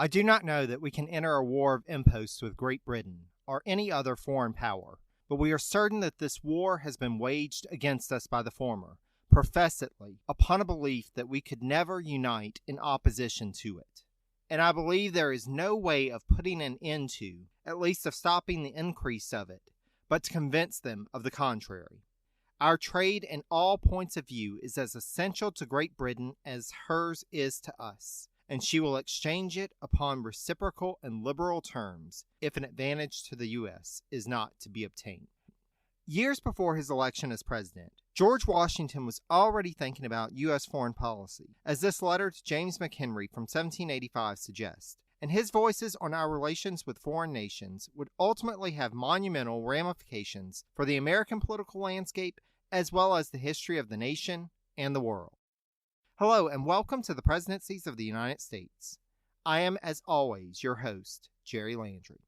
I do not know that we can enter a war of imposts with Great Britain or any other foreign power, but we are certain that this war has been waged against us by the former, professedly, upon a belief that we could never unite in opposition to it. And I believe there is no way of putting an end to, at least of stopping the increase of it, but to convince them of the contrary. Our trade in all points of view is as essential to Great Britain as hers is to us, and she will exchange it upon reciprocal and liberal terms if an advantage to the U.S. is not to be obtained. Years before his election as president, George Washington was already thinking about U.S. foreign policy, as this letter to James McHenry from 1785 suggests, and his voices on our relations with foreign nations would ultimately have monumental ramifications for the American political landscape as well as the history of the nation and the world. Hello and welcome to the Presidencies of the United States. I am, as always, your host, Jerry Landry.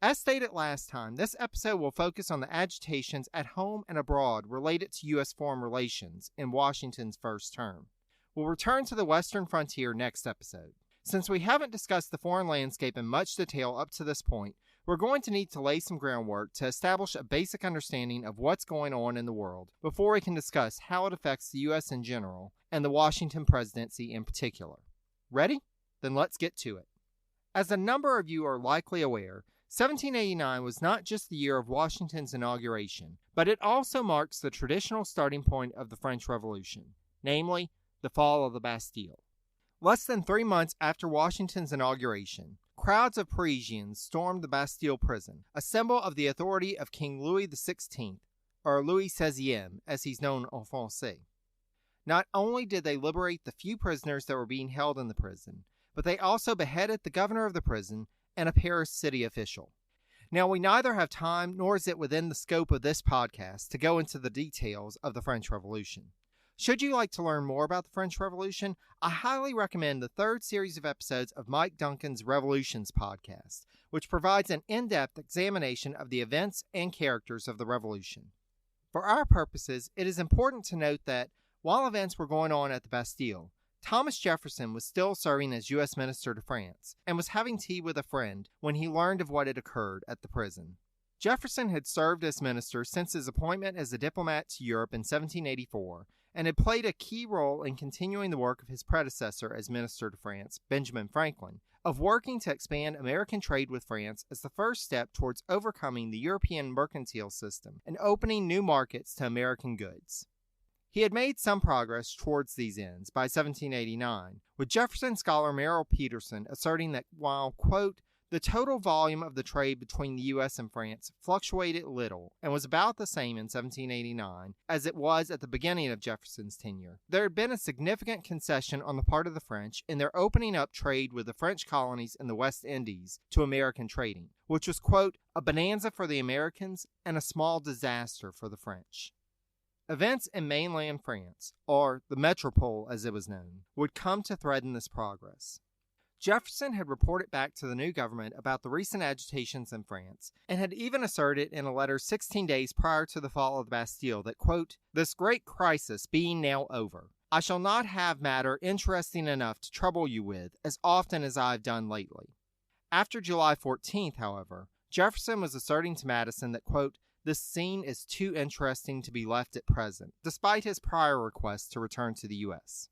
As stated last time, this episode will focus on the agitations at home and abroad related to U.S. foreign relations in Washington's first term. We'll return to the Western frontier next episode. Since we haven't discussed the foreign landscape in much detail up to this point, we're going to need to lay some groundwork to establish a basic understanding of what's going on in the world before we can discuss how it affects the U.S. in general and the Washington presidency in particular. Ready? Then let's get to it. As a number of you are likely aware, 1789 was not just the year of Washington's inauguration, but it also marks the traditional starting point of the French Revolution, namely, the fall of the Bastille. Less than 3 months after Washington's inauguration, crowds of Parisians stormed the Bastille prison, a symbol of the authority of King Louis XVI, or Louis XVI, as he's known en français. Not only did they liberate the few prisoners that were being held in the prison, but they also beheaded the governor of the prison and a Paris city official. Now, we neither have time nor is it within the scope of this podcast to go into the details of the French Revolution. Should you like to learn more about the French Revolution, I highly recommend the third series of episodes of Mike Duncan's Revolutions podcast, which provides an in-depth examination of the events and characters of the Revolution. For our purposes, it is important to note that, while events were going on at the Bastille, Thomas Jefferson was still serving as U.S. Minister to France and was having tea with a friend when he learned of what had occurred at the prison. Jefferson had served as minister since his appointment as a diplomat to Europe in 1784 and had played a key role in continuing the work of his predecessor as minister to France, Benjamin Franklin, of working to expand American trade with France as the first step towards overcoming the European mercantile system and opening new markets to American goods. He had made some progress towards these ends by 1789, with Jefferson scholar Merrill Peterson asserting that while, quote, the total volume of the trade between the U.S. and France fluctuated little and was about the same in 1789 as it was at the beginning of Jefferson's tenure, there had been a significant concession on the part of the French in their opening up trade with the French colonies in the West Indies to American trading, which was, quote, a bonanza for the Americans and a small disaster for the French. Events in mainland France, or the Metropole as it was known, would come to threaten this progress. Jefferson had reported back to the new government about the recent agitations in France, and had even asserted in a letter 16 days prior to the fall of the Bastille that, quote, this great crisis being now over, I shall not have matter interesting enough to trouble you with as often as I have done lately. After July 14th, however, Jefferson was asserting to Madison that, quote, this scene is too interesting to be left at present, despite his prior request to return to the U.S.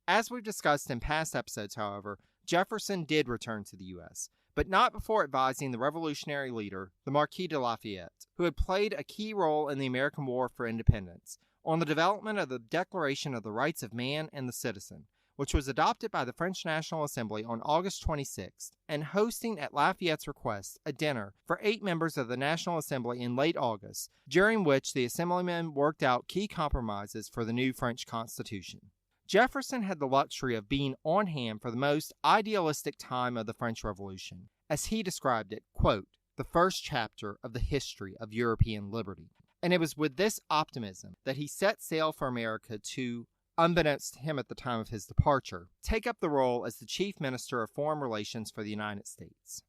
As we've discussed in past episodes, however, Jefferson did return to the U.S., but not before advising the revolutionary leader, the Marquis de Lafayette, who had played a key role in the American War for Independence, on the development of the Declaration of the Rights of Man and the Citizen, which was adopted by the French National Assembly on August 26th, and hosting at Lafayette's request a dinner for 8 members of the National Assembly in late August, during which the Assemblymen worked out key compromises for the new French Constitution. Jefferson had the luxury of being on hand for the most idealistic time of the French Revolution, as he described it, quote, the first chapter of the history of European liberty. And it was with this optimism that he set sail for America to, unbeknownst to him at the time of his departure, take up the role as the chief minister of foreign relations for the United States.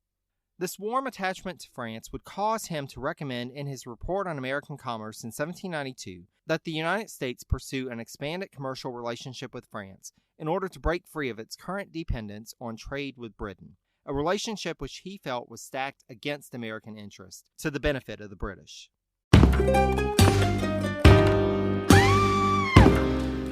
This warm attachment to France would cause him to recommend in his report on American commerce in 1792 that the United States pursue an expanded commercial relationship with France in order to break free of its current dependence on trade with Britain, a relationship which he felt was stacked against American interests to the benefit of the British.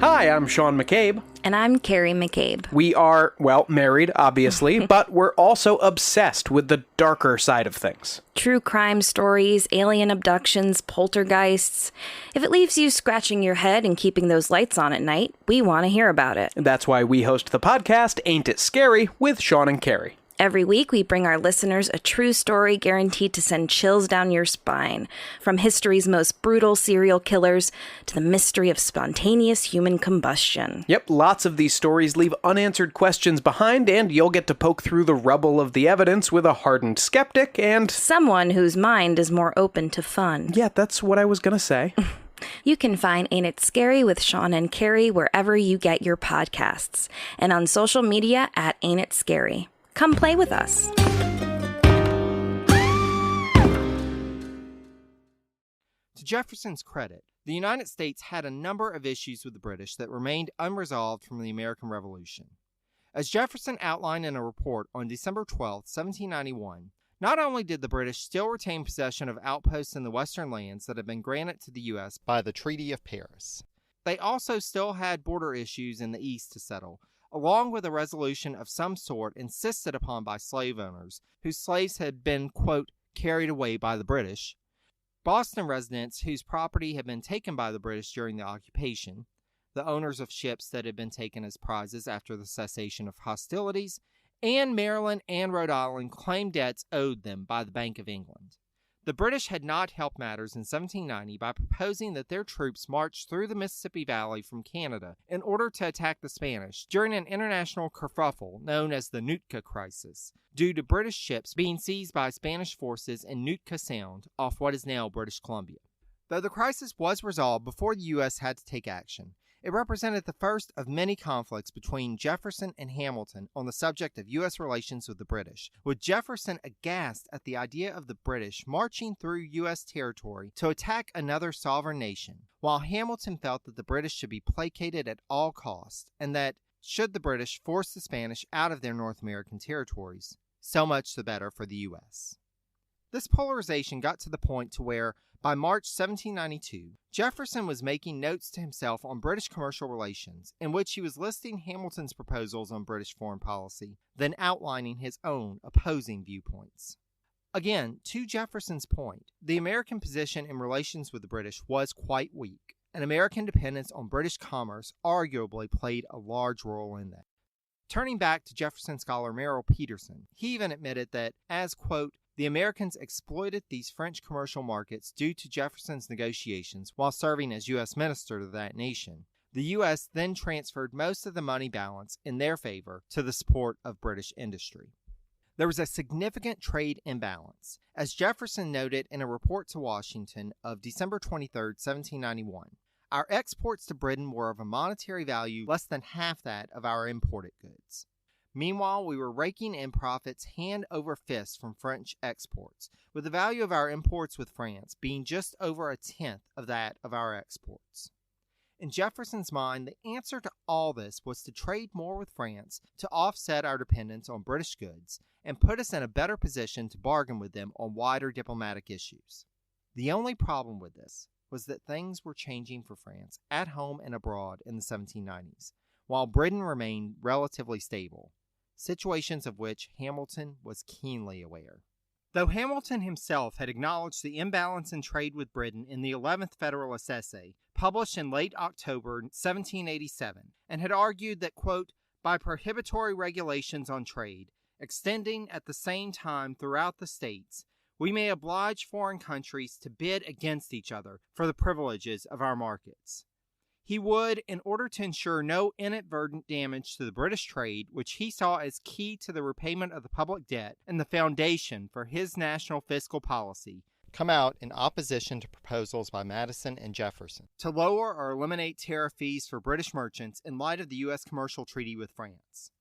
Hi, I'm Sean McCabe. And I'm Carrie McCabe. We are, well, married, obviously, but we're also obsessed with the darker side of things. True crime stories, alien abductions, poltergeists. If it leaves you scratching your head and keeping those lights on at night, we want to hear about it. That's why we host the podcast, Ain't It Scary, with Sean and Carrie. Every week, we bring our listeners a true story guaranteed to send chills down your spine. From history's most brutal serial killers to the mystery of spontaneous human combustion. Yep, lots of these stories leave unanswered questions behind, and you'll get to poke through the rubble of the evidence with a hardened skeptic and someone whose mind is more open to fun. Yeah, that's what I was gonna say. You can find Ain't It Scary with Sean and Carrie wherever you get your podcasts, and on social media at Ain't It Scary. Come play with us. To Jefferson's credit, the United States had a number of issues with the British that remained unresolved from the American Revolution. As Jefferson outlined in a report on December 12, 1791, not only did the British still retain possession of outposts in the western lands that had been granted to the U.S. by the Treaty of Paris, they also still had border issues in the east to settle, along with a resolution of some sort insisted upon by slave owners whose slaves had been, quote, carried away by the British, Boston residents whose property had been taken by the British during the occupation, the owners of ships that had been taken as prizes after the cessation of hostilities, and Maryland and Rhode Island claimed debts owed them by the Bank of England. The British had not helped matters in 1790 by proposing that their troops march through the Mississippi Valley from Canada in order to attack the Spanish during an international kerfuffle known as the Nootka Crisis, due to British ships being seized by Spanish forces in Nootka Sound off what is now British Columbia. Though the crisis was resolved before the U.S. had to take action, it represented the first of many conflicts between Jefferson and Hamilton on the subject of U.S. relations with the British, with Jefferson aghast at the idea of the British marching through U.S. territory to attack another sovereign nation, while Hamilton felt that the British should be placated at all costs, and that, should the British force the Spanish out of their North American territories, so much the better for the U.S. This polarization got to the point to where, by March 1792, Jefferson was making notes to himself on British commercial relations, in which he was listing Hamilton's proposals on British foreign policy, then outlining his own opposing viewpoints. Again, to Jefferson's point, the American position in relations with the British was quite weak, and American dependence on British commerce arguably played a large role in that. Turning back to Jefferson scholar Merrill Peterson, he even admitted that, as, quote, the Americans exploited these French commercial markets due to Jefferson's negotiations while serving as U.S. minister to that nation. The U.S. then transferred most of the money balance in their favor to the support of British industry. There was a significant trade imbalance, as Jefferson noted in a report to Washington of December 23, 1791. Our exports to Britain were of a monetary value less than half that of our imported goods. Meanwhile, we were raking in profits hand over fist from French exports, with the value of our imports with France being just over a tenth of that of our exports. In Jefferson's mind, the answer to all this was to trade more with France to offset our dependence on British goods and put us in a better position to bargain with them on wider diplomatic issues. The only problem with this was that things were changing for France at home and abroad in the 1790s, while Britain remained relatively stable, situations of which Hamilton was keenly aware. Though Hamilton himself had acknowledged the imbalance in trade with Britain in the 11th Federalist Essay, published in late October 1787, and had argued that, quote, by prohibitory regulations on trade, extending at the same time throughout the states, we may oblige foreign countries to bid against each other for the privileges of our markets. He would, in order to ensure no inadvertent damage to the British trade, which he saw as key to the repayment of the public debt and the foundation for his national fiscal policy, come out in opposition to proposals by Madison and Jefferson to lower or eliminate tariff fees for British merchants in light of the U.S. commercial treaty with France.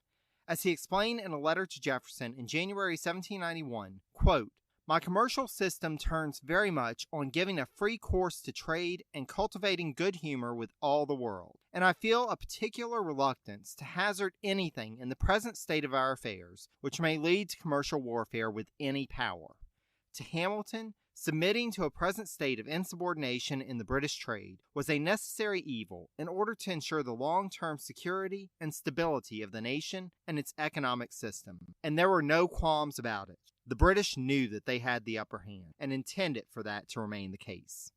As he explained in a letter to Jefferson in January 1791, quote, My commercial system turns very much on giving a free course to trade and cultivating good humor with all the world, and I feel a particular reluctance to hazard anything in the present state of our affairs which may lead to commercial warfare with any power. To Hamilton, submitting to a present state of insubordination in the British trade was a necessary evil in order to ensure the long-term security and stability of the nation and its economic system, and there were no qualms about it. The British knew that they had the upper hand and intended for that to remain the case.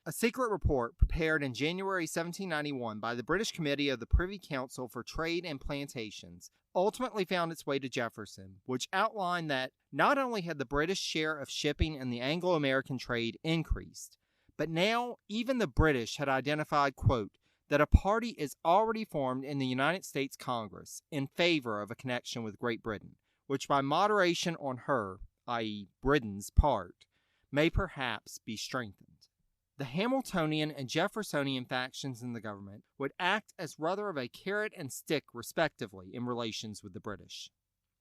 A secret report prepared in January 1791 by the British Committee of the Privy Council for Trade and Plantations ultimately found its way to Jefferson, which outlined that not only had the British share of shipping in the Anglo-American trade increased, but now even the British had identified, quote, that a party is already formed in the United States Congress in favor of a connection with Great Britain, which by moderation on her, i.e. Britain's part, may perhaps be strengthened. The Hamiltonian and Jeffersonian factions in the government would act as rather of a carrot and stick respectively in relations with the British.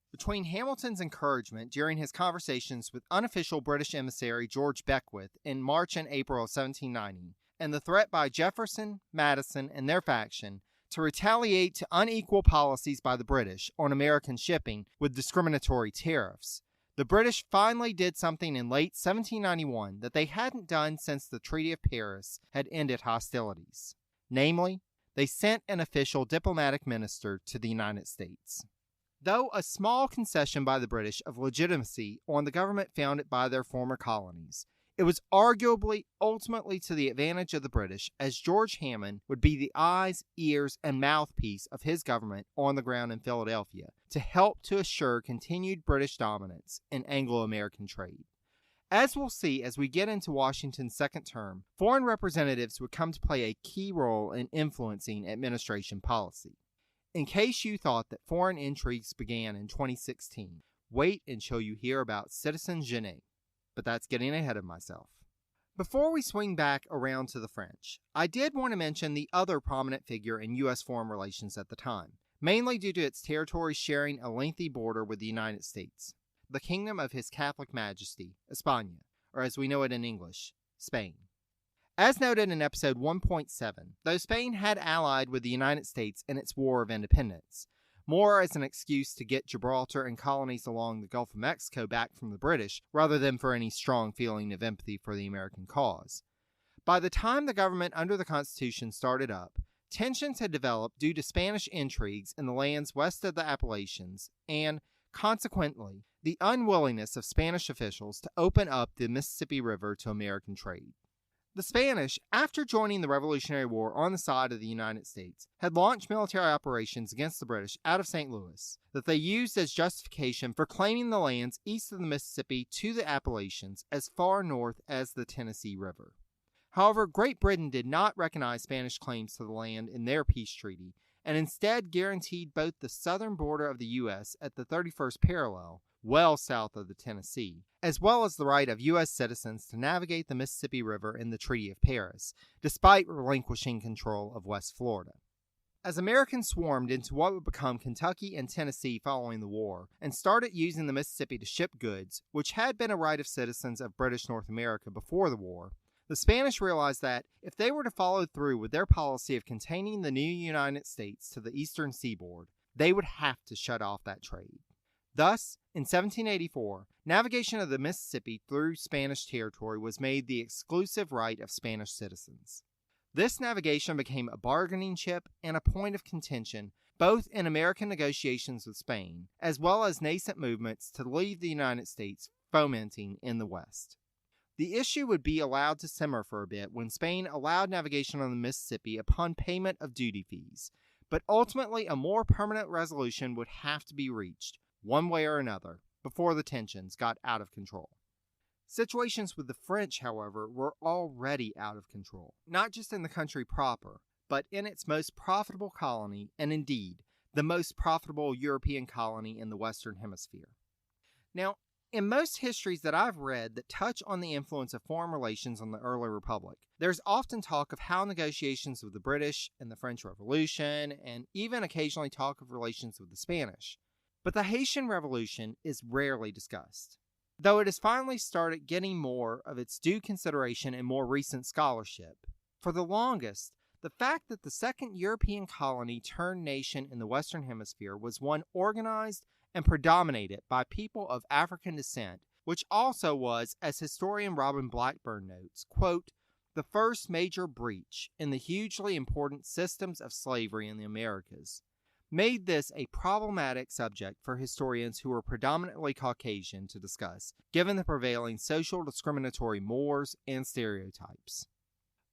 Between Hamilton's encouragement during his conversations with unofficial British emissary George Beckwith in March and April of 1790, and the threat by Jefferson, Madison, and their faction to retaliate to unequal policies by the British on American shipping with discriminatory tariffs, the British finally did something in late 1791 that they hadn't done since the Treaty of Paris had ended hostilities. Namely, they sent an official diplomatic minister to the United States. Though a small concession by the British of legitimacy on the government founded by their former colonies, it was arguably ultimately to the advantage of the British, as George Hammond would be the eyes, ears, and mouthpiece of his government on the ground in Philadelphia to help to assure continued British dominance in Anglo-American trade. As we'll see as we get into Washington's second term, foreign representatives would come to play a key role in influencing administration policy. In case you thought that foreign intrigues began in 2016, wait until you hear about Citizen Genet. But that's getting ahead of myself. Before we swing back around to the French, I did want to mention the other prominent figure in U.S. foreign relations at the time, mainly due to its territory sharing a lengthy border with the United States, the Kingdom of His Catholic Majesty, España, or as we know it in English, Spain. As noted in episode 1.7, though Spain had allied with the United States in its War of Independence, more as an excuse to get Gibraltar and colonies along the Gulf of Mexico back from the British, rather than for any strong feeling of empathy for the American cause. By the time the government under the Constitution started up, tensions had developed due to Spanish intrigues in the lands west of the Appalachians, and, consequently, the unwillingness of Spanish officials to open up the Mississippi River to American trade. The Spanish, after joining the Revolutionary War on the side of the United States, had launched military operations against the British out of St. Louis that they used as justification for claiming the lands east of the Mississippi to the Appalachians as far north as the Tennessee River. However, Great Britain did not recognize Spanish claims to the land in their peace treaty, and instead guaranteed both the southern border of the U.S. at the 31st parallel, well south of the Tennessee, as well as the right of U.S. citizens to navigate the Mississippi River in the Treaty of Paris, despite relinquishing control of West Florida. As Americans swarmed into what would become Kentucky and Tennessee following the war, and started using the Mississippi to ship goods, which had been a right of citizens of British North America before the war, the Spanish realized that if they were to follow through with their policy of containing the new United States to the eastern seaboard, they would have to shut off that trade. Thus, in 1784, navigation of the Mississippi through Spanish territory was made the exclusive right of Spanish citizens. This navigation became a bargaining chip and a point of contention both in American negotiations with Spain, as well as nascent movements to leave the United States fomenting in the West. The issue would be allowed to simmer for a bit when Spain allowed navigation on the Mississippi upon payment of duty fees, but ultimately a more permanent resolution would have to be reached, one way or another, before the tensions got out of control. Situations with the French, however, were already out of control, not just in the country proper, but in its most profitable colony, and indeed, the most profitable European colony in the Western Hemisphere. Now, in most histories that I've read that touch on the influence of foreign relations on the early republic, there's often talk of how negotiations with the British and the French Revolution, and even occasionally talk of relations with the Spanish. But the Haitian Revolution is rarely discussed. though it has finally started getting more of its due consideration in more recent scholarship. For the longest, the fact that the second European colony turned nation in the Western Hemisphere was one organized and predominated by people of African descent, which also was, as historian Robin Blackburn notes, quote, the first major breach in the hugely important systems of slavery in the Americas, made this a problematic subject for historians who were predominantly Caucasian to discuss, given the prevailing social discriminatory mores and stereotypes.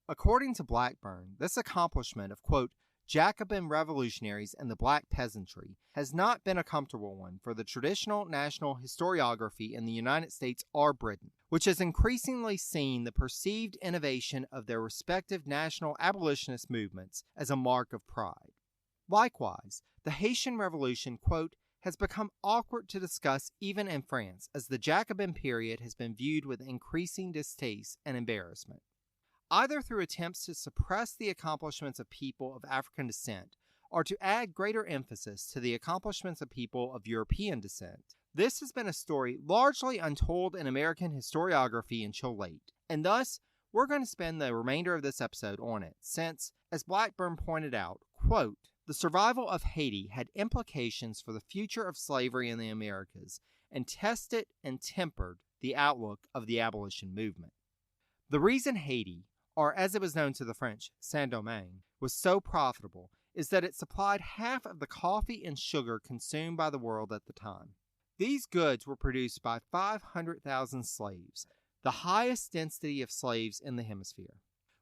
According to Blackburn, this accomplishment of, quote, Jacobin revolutionaries and the black peasantry has not been a comfortable one for the traditional national historiography in the United States or Britain, which has increasingly seen the perceived innovation of their respective national abolitionist movements as a mark of pride. Likewise, the Haitian Revolution, quote, has become awkward to discuss even in France, as the Jacobin period has been viewed with increasing distaste and embarrassment. Either through attempts to suppress the accomplishments of people of African descent or to add greater emphasis to the accomplishments of people of European descent, this has been a story largely untold in American historiography until late, and thus we're going to spend the remainder of this episode on it, since, as Blackburn pointed out, quote, the survival of Haiti had implications for the future of slavery in the Americas and tested and tempered the outlook of the abolition movement. The reason Haiti, or as it was known to the French, Saint-Domingue, was so profitable is that it supplied half of the coffee and sugar consumed by the world at the time. These goods were produced by 500,000 slaves, the highest density of slaves in the hemisphere.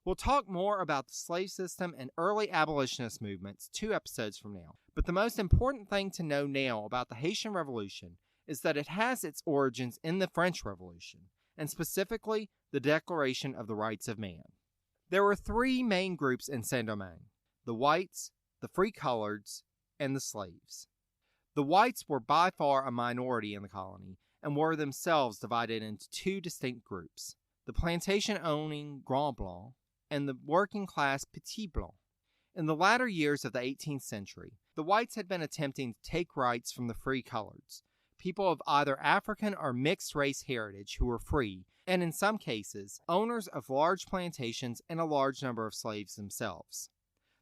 We'll talk more about the slave system and early abolitionist movements 2 episodes from now, but the most important thing to know now about the Haitian Revolution is that it has its origins in the French Revolution, and specifically the Declaration of the Rights of Man. There were 3 main groups in Saint-Domingue: the whites, the free-coloreds, and the slaves. The whites were by far a minority in the colony and were themselves divided into 2 distinct groups: the plantation-owning Grand Blanc and the working-class Petit Blanc. In the latter years of the 18th century, the whites had been attempting to take rights from the free-coloreds, people of either African or mixed-race heritage who were free, and in some cases, owners of large plantations and a large number of slaves themselves.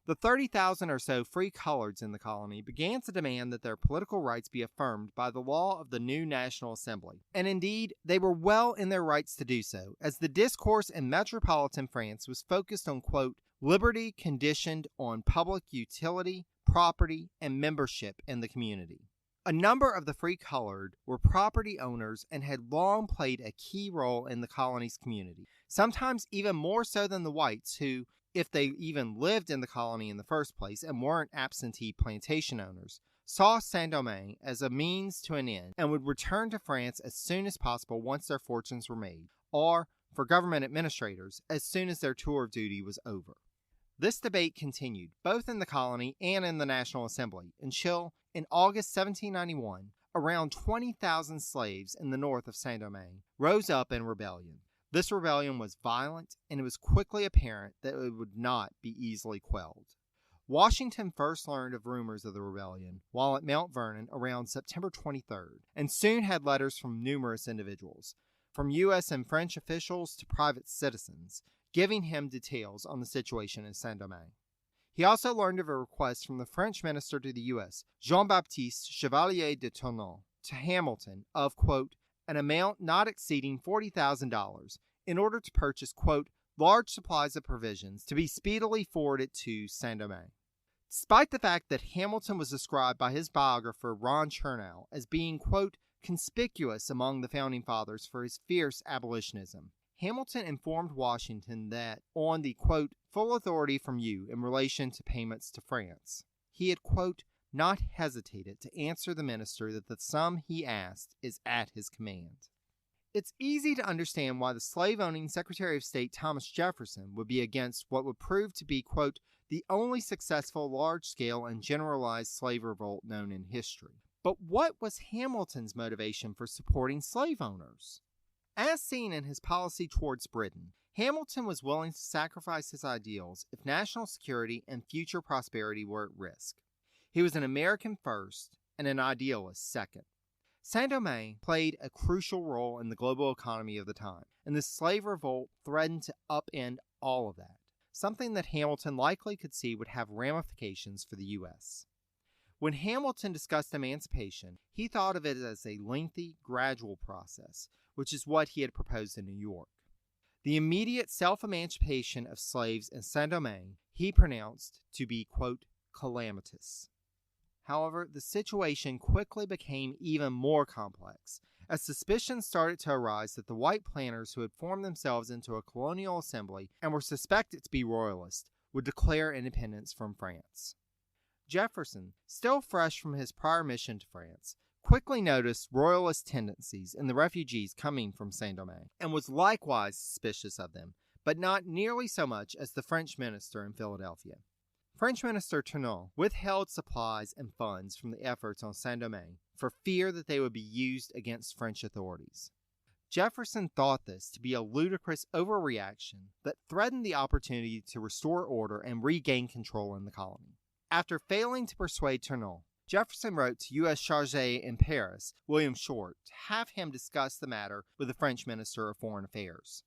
The 30,000 or so free-coloreds in the colony began to demand that their political rights be affirmed by the law of the new National Assembly. And indeed, they were well in their rights to do so, as the discourse in metropolitan France was focused on, quote, liberty conditioned on public utility, property, and membership in the community. A number of the free-colored were property owners and had long played a key role in the colony's community, sometimes even more so than the whites who, if they even lived in the colony in the first place and weren't absentee plantation owners, saw Saint-Domingue as a means to an end and would return to France as soon as possible once their fortunes were made, or, for government administrators, as soon as their tour of duty was over. This debate continued, both in the colony and in the National Assembly, until, in August 1791, around 20,000 slaves in the north of Saint-Domingue rose up in rebellion. This rebellion was violent, and it was quickly apparent that it would not be easily quelled. Washington first learned of rumors of the rebellion while at Mount Vernon around September 23rd, and soon had letters from numerous individuals, from U.S. and French officials to private citizens, giving him details on the situation in Saint-Domingue. He also learned of a request from the French minister to the U.S., Jean-Baptiste Chevalier de Tournon, to Hamilton of, quote, an amount not exceeding $40,000 in order to purchase, quote, large supplies of provisions to be speedily forwarded to Saint-Domingue. Despite the fact that Hamilton was described by his biographer Ron Chernow as being, quote, conspicuous among the Founding Fathers for his fierce abolitionism, Hamilton informed Washington that, on the, quote, full authority from you in relation to payments to France, he had, quote, not hesitated to answer the minister that the sum he asked is at his command. It's easy to understand why the slave-owning Secretary of State Thomas Jefferson would be against what would prove to be, quote, the only successful large-scale and generalized slave revolt known in history. But what was Hamilton's motivation for supporting slave owners? As seen in his policy towards Britain, Hamilton was willing to sacrifice his ideals if national security and future prosperity were at risk. He was an American first and an idealist second. Saint-Domingue played a crucial role in the global economy of the time, and the slave revolt threatened to upend all of that, something that Hamilton likely could see would have ramifications for the U.S. When Hamilton discussed emancipation, he thought of it as a lengthy, gradual process, which is what he had proposed in New York. The immediate self-emancipation of slaves in Saint-Domingue he pronounced to be, quote, calamitous. However, the situation quickly became even more complex, as suspicions started to arise that the white planters who had formed themselves into a colonial assembly and were suspected to be royalists would declare independence from France. Jefferson, still fresh from his prior mission to France, quickly noticed royalist tendencies in the refugees coming from Saint-Domingue and was likewise suspicious of them, but not nearly so much as the French minister in Philadelphia. French Minister Tournon withheld supplies and funds from the efforts on Saint-Domingue for fear that they would be used against French authorities. Jefferson thought this to be a ludicrous overreaction that threatened the opportunity to restore order and regain control in the colony. After failing to persuade Tournon, Jefferson wrote to U.S. Chargé in Paris, William Short, to have him discuss the matter with the French Minister of Foreign Affairs.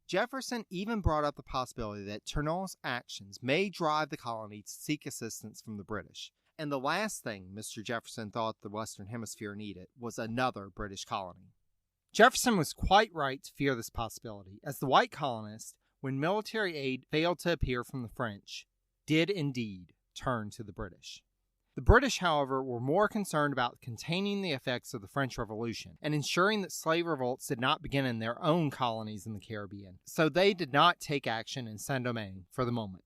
Jefferson even brought up the possibility that Tournon's actions may drive the colony to seek assistance from the British, and the last thing Mr. Jefferson thought the Western Hemisphere needed was another British colony. Jefferson was quite right to fear this possibility, as the white colonists, when military aid failed to appear from the French, did indeed turn to the British. The British, however, were more concerned about containing the effects of the French Revolution and ensuring that slave revolts did not begin in their own colonies in the Caribbean, so they did not take action in Saint-Domingue for the moment.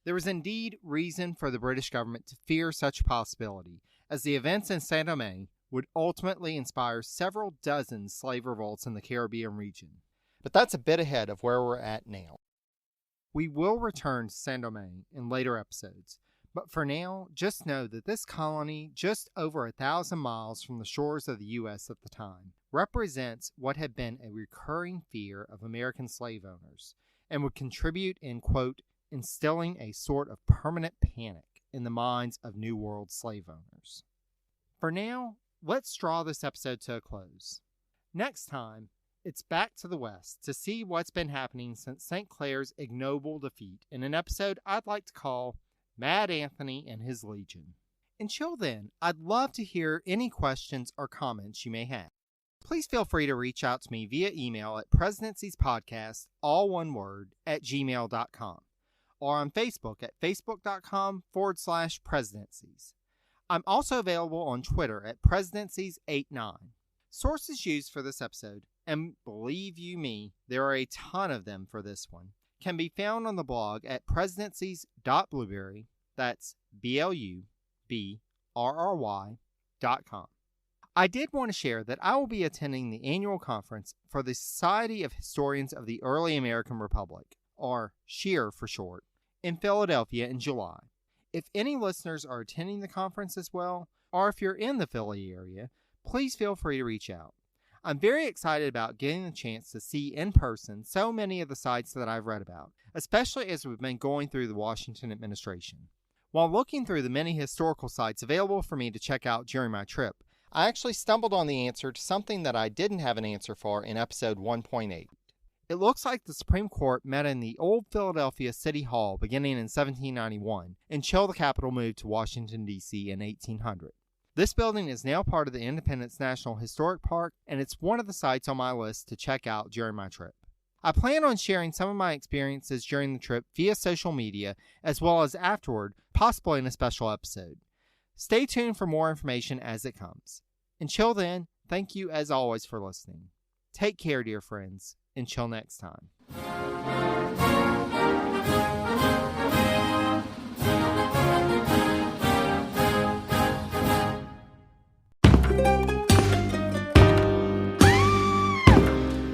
There was indeed reason for the British government to fear such a possibility, as the events in Saint-Domingue would ultimately inspire several dozen slave revolts in the Caribbean region. But that's a bit ahead of where we're at now. We will return to Saint-Domingue in later episodes, but for now, just know that this colony, just over 1,000 miles from the shores of the U.S. at the time, represents what had been a recurring fear of American slave owners, and would contribute in, quote, instilling a sort of permanent panic in the minds of New World slave owners. For now, let's draw this episode to a close. Next time, it's back to the West to see what's been happening since St. Clair's ignoble defeat in an episode I'd like to call Mad Anthony and His Legion. Until then, I'd love to hear any questions or comments you may have. Please feel free to reach out to me via email at presidenciespodcast, all one word, @gmail.com, or on Facebook at facebook.com/presidencies. I'm also available on Twitter at presidencies89. Sources used for this episode, and believe you me, there are a ton of them for this one, can be found on the blog at presidencies.blueberry, that's BLUBRRY.com. I did want to share that I will be attending the annual conference for the Society of Historians of the Early American Republic, or SHEAR for short, in Philadelphia in July. If any listeners are attending the conference as well, or if you're in the Philly area, please feel free to reach out. I'm very excited about getting the chance to see in person so many of the sites that I've read about, especially as we've been going through the Washington administration. While looking through the many historical sites available for me to check out during my trip, I actually stumbled on the answer to something that I didn't have an answer for in episode 1.8. It looks like the Supreme Court met in the old Philadelphia City Hall beginning in 1791 until the capital moved to Washington, D.C. in 1800. This building is now part of the Independence National Historic Park, and it's one of the sites on my list to check out during my trip. I plan on sharing some of my experiences during the trip via social media, as well as afterward, possibly in a special episode. Stay tuned for more information as it comes. Until then, thank you as always for listening. Take care, dear friends. Until next time.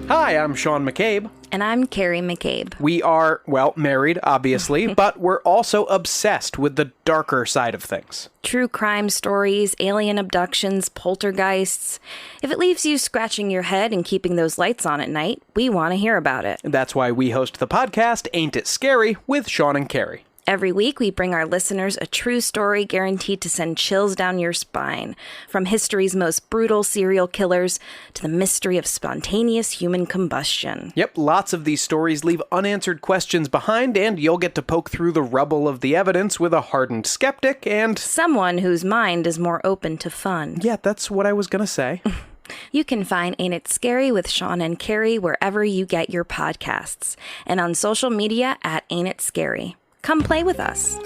Hi, I'm Sean McCabe. And I'm Carrie McCabe. We are, well, married, obviously, but we're also obsessed with the darker side of things. True crime stories, alien abductions, poltergeists. If it leaves you scratching your head and keeping those lights on at night, we want to hear about it. That's why we host the podcast, Ain't It Scary, with Sean and Carrie. Every week, we bring our listeners a true story guaranteed to send chills down your spine. From history's most brutal serial killers to the mystery of spontaneous human combustion. Yep, lots of these stories leave unanswered questions behind, and you'll get to poke through the rubble of the evidence with a hardened skeptic and someone whose mind is more open to fun. Yeah, that's what I was gonna say. You can find Ain't It Scary with Sean and Carrie wherever you get your podcasts, and on social media at Ain't It Scary. Come play with us.